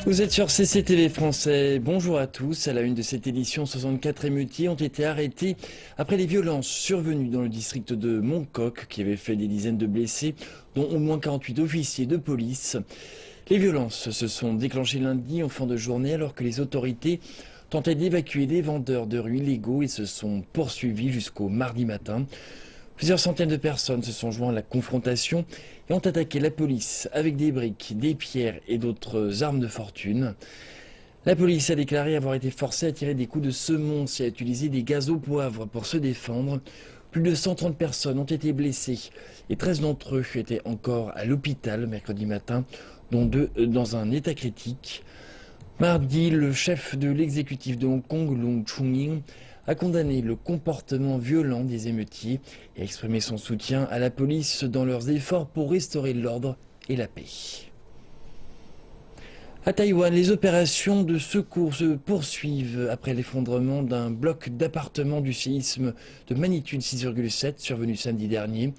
Vous êtes sur CCTV français, bonjour à tous. À la une de cette édition, 64 émeutiers ont été arrêtés après les violences survenues dans le district de Montcoq qui avait fait des dizaines de blessés, dont au moins 48 officiers de police. Les violences se sont déclenchées lundi en fin de journée alors que les autorités tentaient d'évacuer des vendeurs de rue illégaux et se sont poursuivies jusqu'au mardi matin. Plusieurs centaines de personnes se sont joints à la confrontation et ont attaqué la police avec des briques, des pierres et d'autres armes de fortune. La police a déclaré avoir été forcée à tirer des coups de semonce et à utiliser des gaz au poivre pour se défendre. Plus de 130 personnes ont été blessées et 13 d'entre eux étaient encore à l'hôpital mercredi matin, dont 2 dans un état critique. Mardi, le chef de l'exécutif de Hong Kong, Leung Chun-ying, a condamné le comportement violent des émeutiers et a exprimé son soutien à la police dans leurs efforts pour restaurer l'ordre et la paix. À Taïwan, les opérations de secours se poursuivent après l'effondrement d'un bloc d'appartements du séisme de magnitude 6,7 survenu samedi dernier.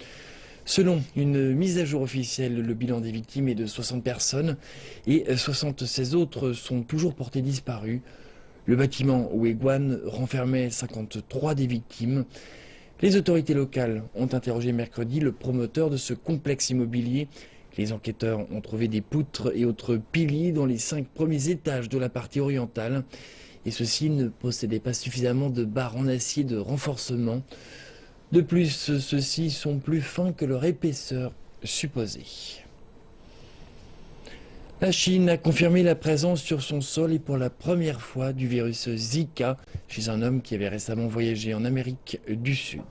Selon une mise à jour officielle, le bilan des victimes est de 60 personnes et 76 autres sont toujours portés disparus. Le bâtiment Weiguan renfermait 53 des victimes. Les autorités locales ont interrogé mercredi le promoteur de ce complexe immobilier. Les enquêteurs ont trouvé des poutres et autres piliers dans les 5 premiers étages de la partie orientale. Et ceux-ci ne possédaient pas suffisamment de barres en acier de renforcement. De plus, ceux-ci sont plus fins que leur épaisseur supposée. La Chine a confirmé la présence sur son sol et pour la première fois du virus Zika chez un homme qui avait récemment voyagé en Amérique du Sud.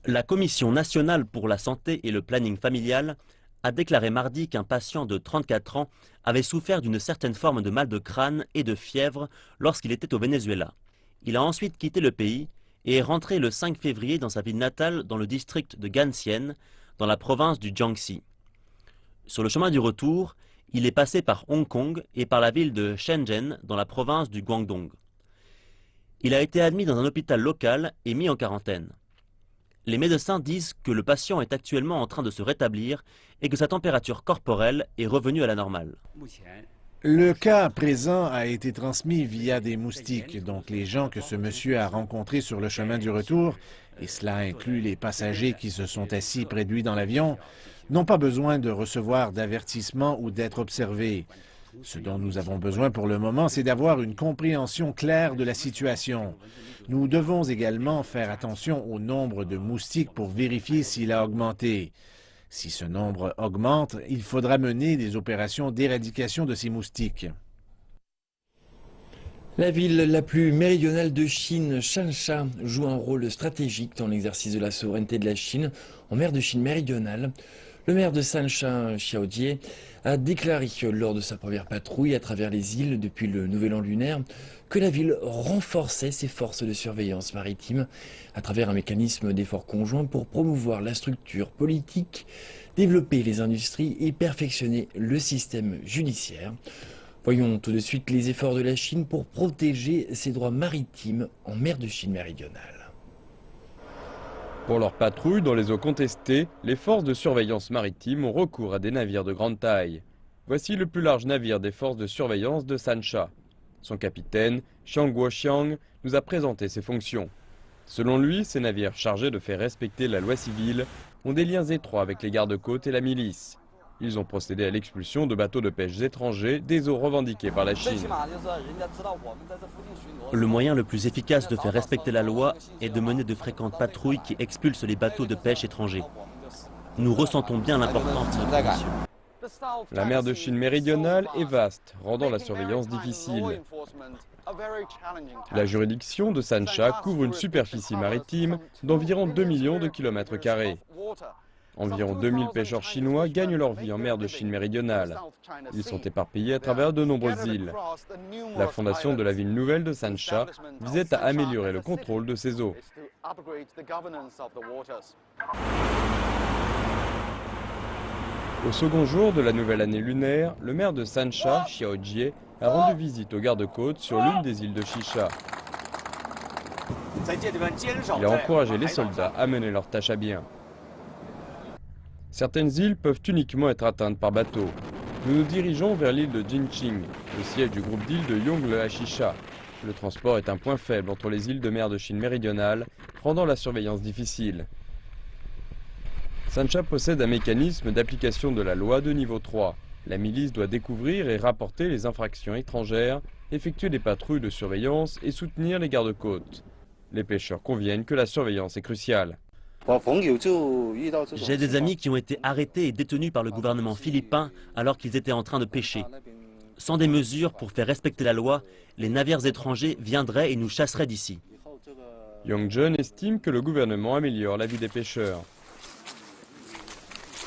La Commission nationale pour la santé et le planning familial a déclaré mardi qu'un patient de 34 ans avait souffert d'une certaine forme de mal de crâne et de fièvre lorsqu'il était au Venezuela. Il a ensuite quitté le pays et est rentré le 5 février dans sa ville natale dans le district de Ganxian, dans la province du Jiangxi. Sur le chemin du retour, il est passé par Hong Kong et par la ville de Shenzhen dans la province du Guangdong. Il a été admis dans un hôpital local et mis en quarantaine. Les médecins disent que le patient est actuellement en train de se rétablir et que sa température corporelle est revenue à la normale. Le cas présent a été transmis via des moustiques, donc les gens que ce monsieur a rencontrés sur le chemin du retour, et cela inclut les passagers qui se sont assis près de lui dans l'avion, n'ont pas besoin de recevoir d'avertissement ou d'être observés. Ce dont nous avons besoin pour le moment, c'est d'avoir une compréhension claire de la situation. Nous devons également faire attention au nombre de moustiques pour vérifier s'il a augmenté. Si ce nombre augmente, il faudra mener des opérations d'éradication de ces moustiques. La ville la plus méridionale de Chine, Changsha, joue un rôle stratégique dans l'exercice de la souveraineté de la Chine en mer de Chine méridionale. Le maire de Shansha, Xiao Jie, a déclaré lors de sa première patrouille à travers les îles depuis le nouvel an lunaire que la ville renforçait ses forces de surveillance maritime à travers un mécanisme d'effort conjoint pour promouvoir la structure politique, développer les industries et perfectionner le système judiciaire. Voyons tout de suite les efforts de la Chine pour protéger ses droits maritimes en mer de Chine méridionale. Pour leur patrouille dans les eaux contestées, les forces de surveillance maritime ont recours à des navires de grande taille. Voici le plus large navire des forces de surveillance de Shansha. Son capitaine, Xiang Guoxiang, nous a présenté ses fonctions. Selon lui, ces navires chargés de faire respecter la loi civile ont des liens étroits avec les gardes-côtes et la milice. Ils ont procédé à l'expulsion de bateaux de pêche étrangers des eaux revendiquées par la Chine. Le moyen le plus efficace de faire respecter la loi est de mener de fréquentes patrouilles qui expulsent les bateaux de pêche étrangers. Nous ressentons bien l'importance de cette mission. La mer de Chine méridionale est vaste, rendant la surveillance difficile. La juridiction de Shansha couvre une superficie maritime d'environ 2 millions de kilomètres carrés. Environ 2000 pêcheurs chinois gagnent leur vie en mer de Chine méridionale. Ils sont éparpillés à travers de nombreuses îles. La fondation de la ville nouvelle de Shansha visait à améliorer le contrôle de ces eaux. Au second jour de la nouvelle année lunaire, le maire de Shansha, Xiao Jie, a rendu visite aux gardes-côtes sur l'une des îles de Shisha. Il a encouragé les soldats à mener leur tâche à bien. Certaines îles peuvent uniquement être atteintes par bateau. Nous nous dirigeons vers l'île de Jinqing, le siège du groupe d'îles de Yongle-Ashisha. Le transport est un point faible entre les îles de mer de Chine méridionale, rendant la surveillance difficile. Sancha possède un mécanisme d'application de la loi de niveau 3. La milice doit découvrir et rapporter les infractions étrangères, effectuer des patrouilles de surveillance et soutenir les gardes-côtes. Les pêcheurs conviennent que la surveillance est cruciale. J'ai des amis qui ont été arrêtés et détenus par le gouvernement philippin alors qu'ils étaient en train de pêcher. Sans des mesures pour faire respecter la loi, les navires étrangers viendraient et nous chasseraient d'ici. Yang Jun estime que le gouvernement améliore la vie des pêcheurs.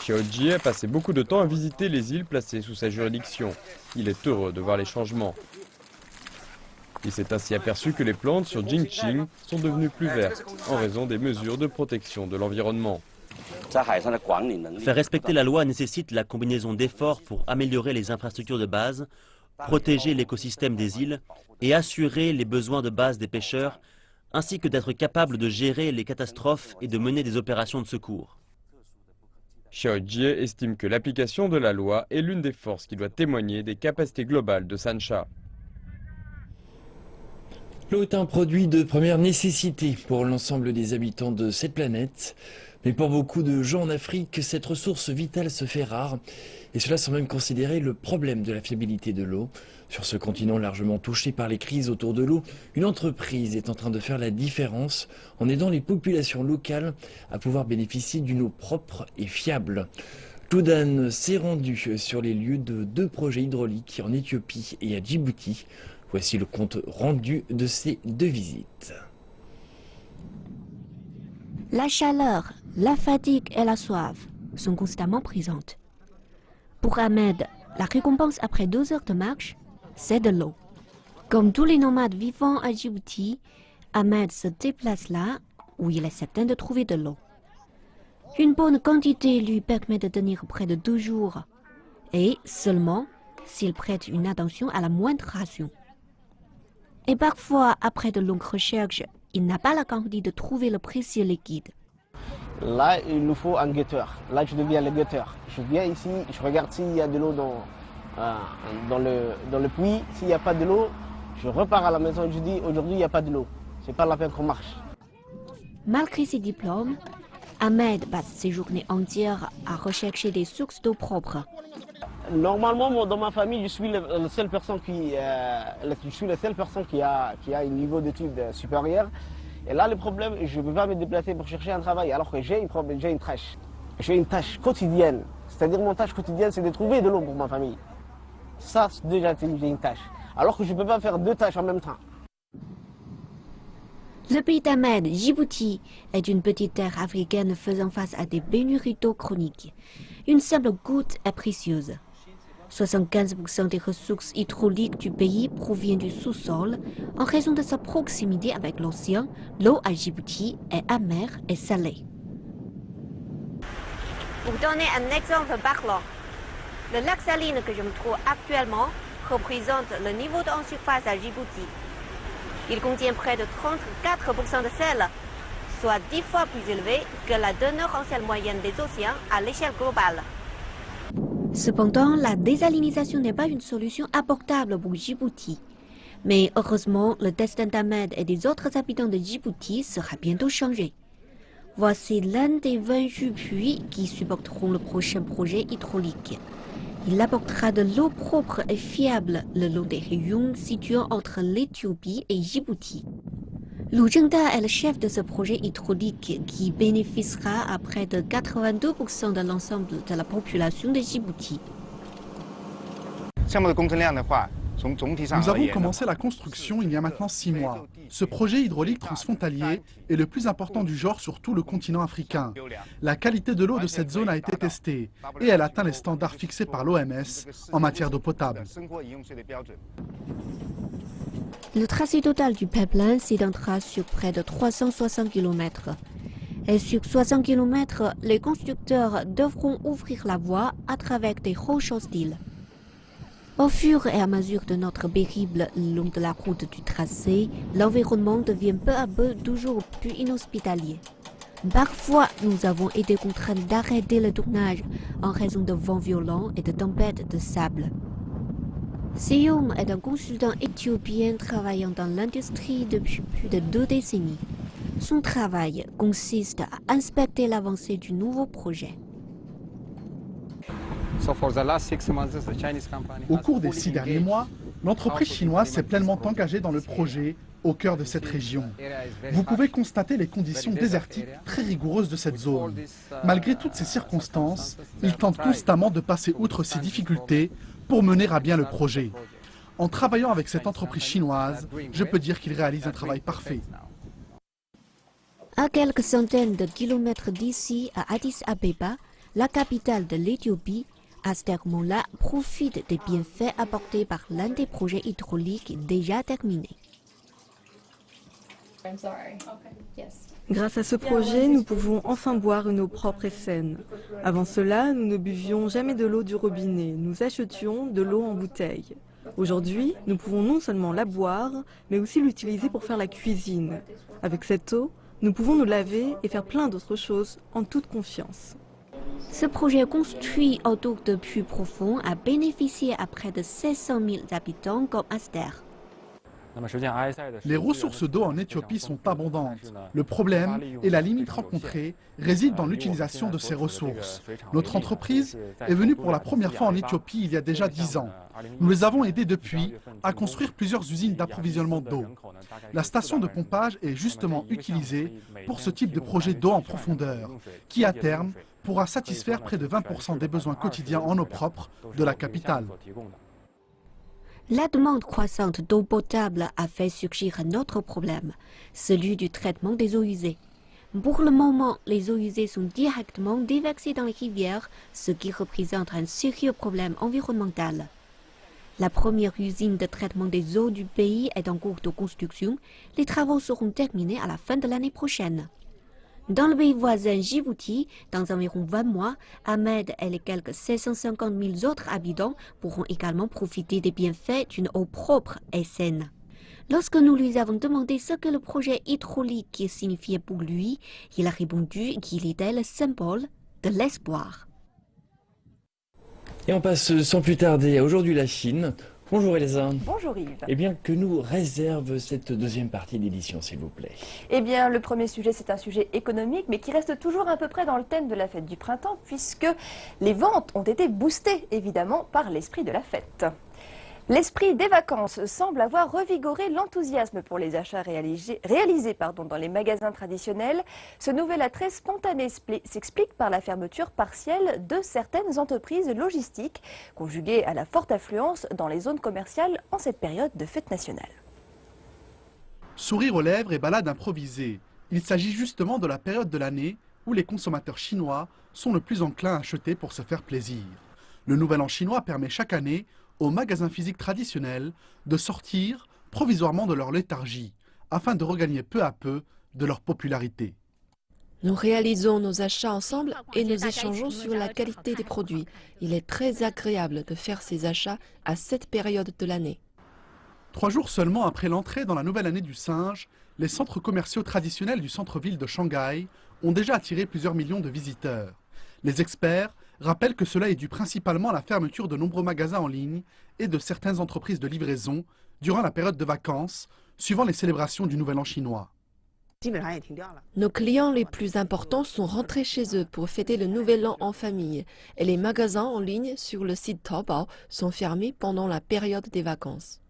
Xiao Jie a passé beaucoup de temps à visiter les îles placées sous sa juridiction. Il est heureux de voir les changements. Il s'est ainsi aperçu que les plantes sur Jinqing sont devenues plus vertes en raison des mesures de protection de l'environnement. Faire respecter la loi nécessite la combinaison d'efforts pour améliorer les infrastructures de base, protéger l'écosystème des îles et assurer les besoins de base des pêcheurs, ainsi que d'être capable de gérer les catastrophes et de mener des opérations de secours. Xiao Jie estime que l'application de la loi est l'une des forces qui doit témoigner des capacités globales de Sancha. L'eau est un produit de première nécessité pour l'ensemble des habitants de cette planète. Mais pour beaucoup de gens en Afrique, cette ressource vitale se fait rare. Et cela sans même considérer le problème de la fiabilité de l'eau. Sur ce continent largement touché par les crises autour de l'eau, une entreprise est en train de faire la différence en aidant les populations locales à pouvoir bénéficier d'une eau propre et fiable. Toudan s'est rendu sur les lieux de 2 projets hydrauliques en Éthiopie et à Djibouti. Voici le compte rendu de ces 2 visites. La chaleur, la fatigue et la soif sont constamment présentes. Pour Ahmed, la récompense après 2 heures de marche, c'est de l'eau. Comme tous les nomades vivant à Djibouti, Ahmed se déplace là où il est certain de trouver de l'eau. Une bonne quantité lui permet de tenir près de 2 jours, et seulement s'il prête une attention à la moindre ration. Et parfois, après de longues recherches, il n'a pas la garantie de trouver le précieux liquide. Là, il nous faut un guetteur. Là, je deviens le guetteur. Je viens ici, je regarde s'il y a de l'eau dans le puits. S'il n'y a pas de l'eau, je repars à la maison et je dis aujourd'hui, il n'y a pas de l'eau. C'est pas la peine qu'on marche. Malgré ses diplômes, Ahmed passe ses journées entières à rechercher des sources d'eau propres. Normalement, dans ma famille, je suis la seule personne qui a un niveau d'études supérieur. Et là, le problème, je ne peux pas me déplacer pour chercher un travail, alors que j'ai une tâche. J'ai une tâche quotidienne. C'est-à-dire, mon tâche quotidienne, c'est de trouver de l'eau pour ma famille. Ça, déjà, j'ai une tâche. Alors que je ne peux pas faire 2 tâches en même temps. Le pays d'Ahmed, Djibouti, est une petite terre africaine faisant face à des pénuries d'eau chroniques. Une simple goutte est précieuse. 75% des ressources hydrauliques du pays proviennent du sous-sol. En raison de sa proximité avec l'océan, l'eau à Djibouti est amère et salée. Pour donner un exemple parlant, le lac saline que je me trouve actuellement représente le niveau d'eau en surface à Djibouti. Il contient près de 34% de sel, soit 10 fois plus élevé que la teneur en sel moyenne des océans à l'échelle globale. Cependant, la désalinisation n'est pas une solution abordable pour Djibouti. Mais heureusement, le destin d'Ahmed et des autres habitants de Djibouti sera bientôt changé. Voici l'un des 28 puits qui supporteront le prochain projet hydraulique. Il apportera de l'eau propre et fiable le long des rayons situant entre l'Éthiopie et Djibouti. Lu Zhengda est le chef de ce projet hydraulique qui bénéficiera à près de 82% de l'ensemble de la population de Djibouti. Nous avons commencé la construction il y a maintenant 6 mois. Ce projet hydraulique transfrontalier est le plus important du genre sur tout le continent africain. La qualité de l'eau de cette zone a été testée et elle atteint les standards fixés par l'OMS en matière d'eau potable. Le tracé total du pipeline s'étendra sur près de 360 km. Et sur 60 km, les constructeurs devront ouvrir la voie à travers des roches hostiles. Au fur et à mesure de notre périple le long de la route du tracé, l'environnement devient peu à peu toujours plus inhospitalier. Parfois, nous avons été contraints d'arrêter le tournage en raison de vents violents et de tempêtes de sable. Seyoum est un consultant éthiopien travaillant dans l'industrie depuis plus de 2 décennies. Son travail consiste à inspecter l'avancée du nouveau projet. Au cours des 6 derniers mois, l'entreprise chinoise s'est pleinement engagée dans le projet au cœur de cette région. Vous pouvez constater les conditions désertiques très rigoureuses de cette zone. Malgré toutes ces circonstances, ils tentent constamment de passer outre ces difficultés pour mener à bien le projet. En travaillant avec cette entreprise chinoise, je peux dire qu'ils réalisent un travail parfait. À quelques centaines de kilomètres d'ici, à Addis Abeba, la capitale de l'Éthiopie, Aster-Mola profite des bienfaits apportés par l'un des projets hydrauliques déjà terminés. Grâce à ce projet, nous pouvons enfin boire une eau propre et saine. Avant cela, nous ne buvions jamais de l'eau du robinet, nous achetions de l'eau en bouteille. Aujourd'hui, nous pouvons non seulement la boire, mais aussi l'utiliser pour faire la cuisine. Avec cette eau, nous pouvons nous laver et faire plein d'autres choses en toute confiance. Ce projet construit autour de puits profonds a bénéficié à près de 700 000 habitants comme Aster. Les ressources d'eau en Éthiopie sont abondantes. Le problème et la limite rencontrée résident dans l'utilisation de ces ressources. Notre entreprise est venue pour la première fois en Éthiopie il y a déjà 10 ans. Nous les avons aidés depuis à construire plusieurs usines d'approvisionnement d'eau. La station de pompage est justement utilisée pour ce type de projet d'eau en profondeur, qui à terme pourra satisfaire près de 20% des besoins quotidiens en eau propre de la capitale. La demande croissante d'eau potable a fait surgir un autre problème, celui du traitement des eaux usées. Pour le moment, les eaux usées sont directement déversées dans les rivières, ce qui représente un sérieux problème environnemental. La première usine de traitement des eaux du pays est en cours de construction. Les travaux seront terminés à la fin de l'année prochaine. Dans le pays voisin Djibouti, dans environ 20 mois, Ahmed et les quelques 750 000 autres habitants pourront également profiter des bienfaits d'une eau propre et saine. Lorsque nous lui avons demandé ce que le projet hydraulique signifiait pour lui, il a répondu qu'il était le symbole de l'espoir. Et on passe sans plus tarder à aujourd'hui la Chine. Bonjour Elsa. Bonjour Yves. Eh bien, que nous réserve cette deuxième partie d'édition, s'il vous plaît? Eh bien, le premier sujet, c'est un sujet économique, mais qui reste toujours à peu près dans le thème de la fête du printemps, puisque les ventes ont été boostées, évidemment, par l'esprit de la fête. L'esprit des vacances semble avoir revigoré l'enthousiasme pour les achats réalisés dans les magasins traditionnels. Ce nouvel attrait spontané s'explique par la fermeture partielle de certaines entreprises logistiques, conjuguée à la forte affluence dans les zones commerciales en cette période de fête nationale. Sourire aux lèvres et balade improvisée. Il s'agit justement de la période de l'année où les consommateurs chinois sont le plus enclins à acheter pour se faire plaisir. Le Nouvel An chinois permet chaque année aux magasins physiques traditionnels de sortir provisoirement de leur léthargie afin de regagner peu à peu de leur popularité. Nous réalisons nos achats ensemble et nous échangeons sur la qualité des produits. Il est très agréable de faire ces achats à cette période de l'année. 3 jours seulement après l'entrée dans la nouvelle année du singe, les centres commerciaux traditionnels du centre-ville de Shanghai ont déjà attiré plusieurs millions de visiteurs. Les experts rappellent que cela est dû principalement à la fermeture de nombreux magasins en ligne et de certaines entreprises de livraison durant la période de vacances, suivant les célébrations du Nouvel An chinois. Nos clients les plus importants sont rentrés chez eux pour fêter le Nouvel An en famille et les magasins en ligne sur le site Taobao sont fermés pendant la période des vacances.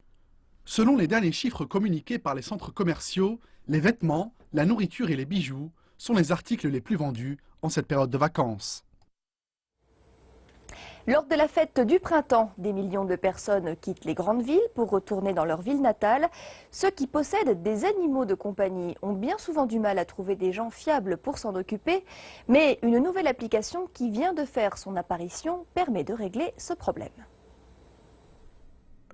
Selon les derniers chiffres communiqués par les centres commerciaux, les vêtements, la nourriture et les bijoux sont les articles les plus vendus en cette période de vacances. Lors de la fête du printemps, des millions de personnes quittent les grandes villes pour retourner dans leur ville natale. Ceux qui possèdent des animaux de compagnie ont bien souvent du mal à trouver des gens fiables pour s'en occuper, mais une nouvelle application qui vient de faire son apparition permet de régler ce problème.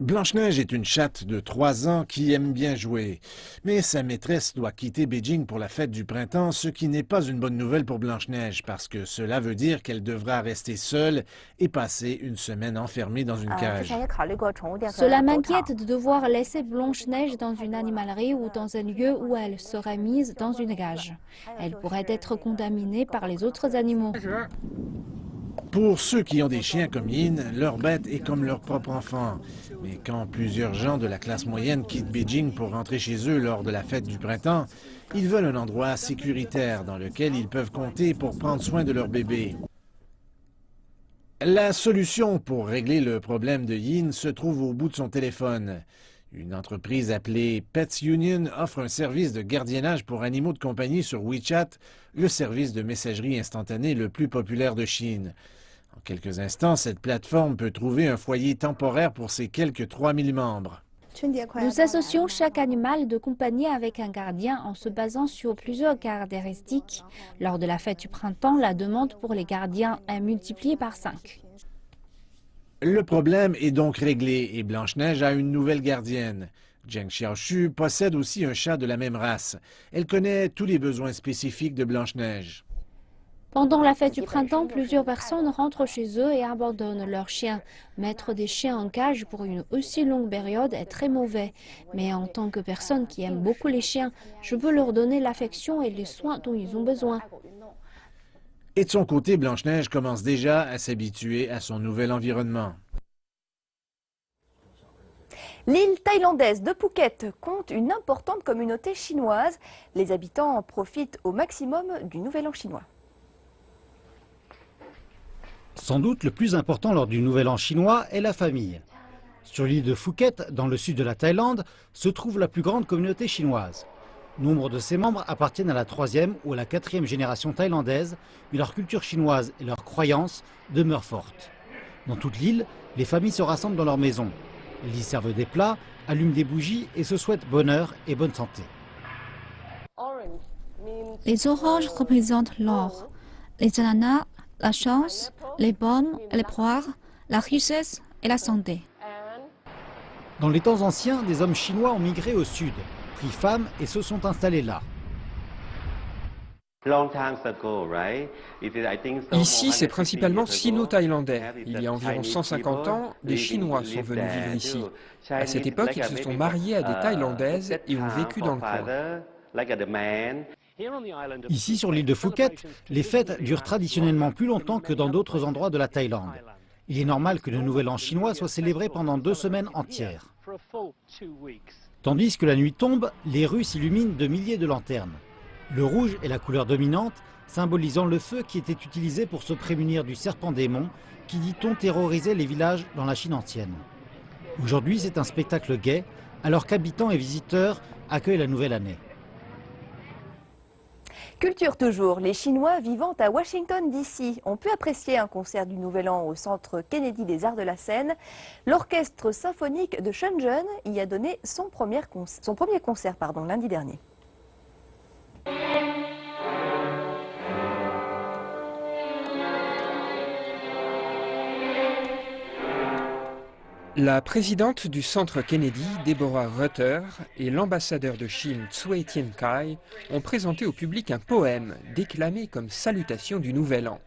Blanche-Neige est une chatte de 3 ans qui aime bien jouer. Mais sa maîtresse doit quitter Beijing pour la fête du printemps, ce qui n'est pas une bonne nouvelle pour Blanche-Neige, parce que cela veut dire qu'elle devra rester seule et passer une semaine enfermée dans une cage. Cela m'inquiète de devoir laisser Blanche-Neige dans une animalerie ou dans un lieu où elle serait mise dans une cage. Elle pourrait être contaminée par les autres animaux. Pour ceux qui ont des chiens comme Yin, leur bête est comme leur propre enfant. Mais quand plusieurs gens de la classe moyenne quittent Beijing pour rentrer chez eux lors de la fête du printemps, ils veulent un endroit sécuritaire dans lequel ils peuvent compter pour prendre soin de leur bébé. La solution pour régler le problème de Yin se trouve au bout de son téléphone. Une entreprise appelée Pets Union offre un service de gardiennage pour animaux de compagnie sur WeChat, le service de messagerie instantanée le plus populaire de Chine. En quelques instants, cette plateforme peut trouver un foyer temporaire pour ses quelques 3000 membres. Nous associons chaque animal de compagnie avec un gardien en se basant sur plusieurs caractéristiques. Lors de la fête du printemps, la demande pour les gardiens est multipliée par 5. Le problème est donc réglé et Blanche-Neige a une nouvelle gardienne. Zheng Xiaoshu possède aussi un chat de la même race. Elle connaît tous les besoins spécifiques de Blanche-Neige. Pendant la fête du printemps, plusieurs personnes rentrent chez eux et abandonnent leurs chiens. Mettre des chiens en cage pour une aussi longue période est très mauvais. Mais en tant que personne qui aime beaucoup les chiens, je peux leur donner l'affection et les soins dont ils ont besoin. Et de son côté, Blanche-Neige commence déjà à s'habituer à son nouvel environnement. L'île thaïlandaise de Phuket compte une importante communauté chinoise. Les habitants en profitent au maximum du Nouvel An chinois. Sans doute le plus important lors du Nouvel An chinois est la famille. Sur l'île de Phuket, dans le sud de la Thaïlande, se trouve la plus grande communauté chinoise. Nombre de ses membres appartiennent à la 3e ou à la 4e génération thaïlandaise, mais leur culture chinoise et leurs croyances demeurent fortes. Dans toute l'île, les familles se rassemblent dans leur maison. Ils y servent des plats, allument des bougies et se souhaitent bonheur et bonne santé. Les oranges représentent l'or, les ananas, la chance, les pommes et les poires, la richesse et la santé. Dans les temps anciens, des hommes chinois ont migré au sud, pris femme et se sont installés là. Ici, c'est principalement sino-thaïlandais. Il y a environ 150 ans, des Chinois sont venus vivre ici. À cette époque, ils se sont mariés à des Thaïlandaises et ont vécu dans le coin. Ici, sur l'île de Phuket, les fêtes durent traditionnellement plus longtemps que dans d'autres endroits de la Thaïlande. Il est normal que le Nouvel An chinois soit célébré pendant 2 semaines entières. Tandis que la nuit tombe, les rues s'illuminent de milliers de lanternes. Le rouge est la couleur dominante, symbolisant le feu qui était utilisé pour se prémunir du serpent démon qui, dit-on, terrorisait les villages dans la Chine ancienne. Aujourd'hui, c'est un spectacle gai, alors qu'habitants et visiteurs accueillent la nouvelle année. Culture toujours, les Chinois vivant à Washington DC ont pu apprécier un concert du Nouvel An au Centre Kennedy des Arts de la Scène. L'orchestre symphonique de Shenzhen y a donné son premier concert lundi dernier. La présidente du Centre Kennedy, Deborah Rutter, et l'ambassadeur de Chine, Tsui Tien-kai, ont présenté au public un poème déclamé comme salutation du Nouvel An.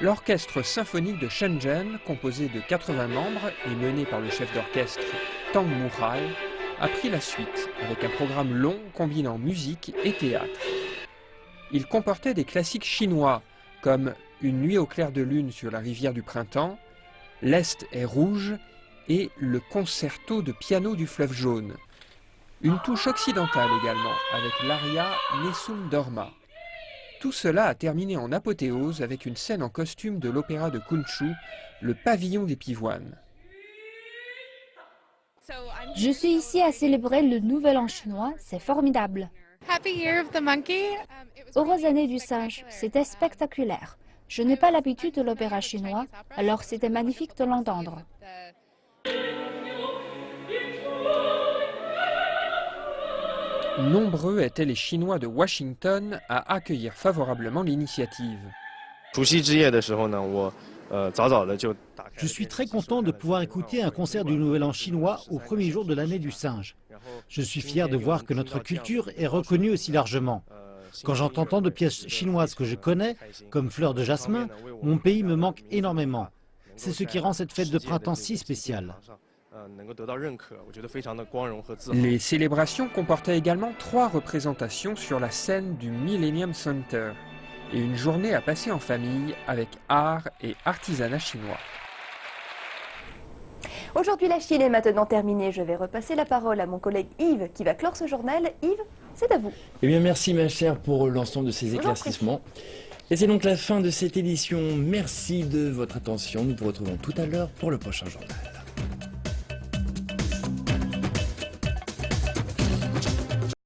L'orchestre symphonique de Shenzhen, composé de 80 membres et mené par le chef d'orchestre Tang Muhai, a pris la suite avec un programme long combinant musique et théâtre. Il comportait des classiques chinois comme Une nuit au clair de lune sur la rivière du printemps, L'Est est rouge et le concerto de piano du fleuve jaune. Une touche occidentale également avec l'aria Nessun Dorma. Tout cela a terminé en apothéose avec une scène en costume de l'opéra de Kunshu, le pavillon des pivoines. Je suis ici à célébrer le Nouvel An chinois, c'est formidable. Heureuse année du singe, c'était spectaculaire. Je n'ai pas l'habitude de l'opéra chinois, alors c'était magnifique de l'entendre. Nombreux étaient les Chinois de Washington à accueillir favorablement l'initiative. Je suis très content de pouvoir écouter un concert du Nouvel An chinois au premier jour de l'année du singe. Je suis fier de voir que notre culture est reconnue aussi largement. Quand j'entends tant de pièces chinoises que je connais, comme Fleurs de jasmin, mon pays me manque énormément. C'est ce qui rend cette fête de printemps si spéciale. Les célébrations comportaient également 3 représentations sur la scène du Millennium Center et une journée à passer en famille avec art et artisanat chinois. Aujourd'hui, la Chine est maintenant terminée. Je vais repasser la parole à mon collègue Yves qui va clore ce journal. Yves, c'est à vous. Eh bien, merci ma chère pour l'ensemble de ces éclaircissements. Et c'est donc la fin de cette édition. Merci de votre attention. Nous vous retrouvons tout à l'heure pour le prochain journal.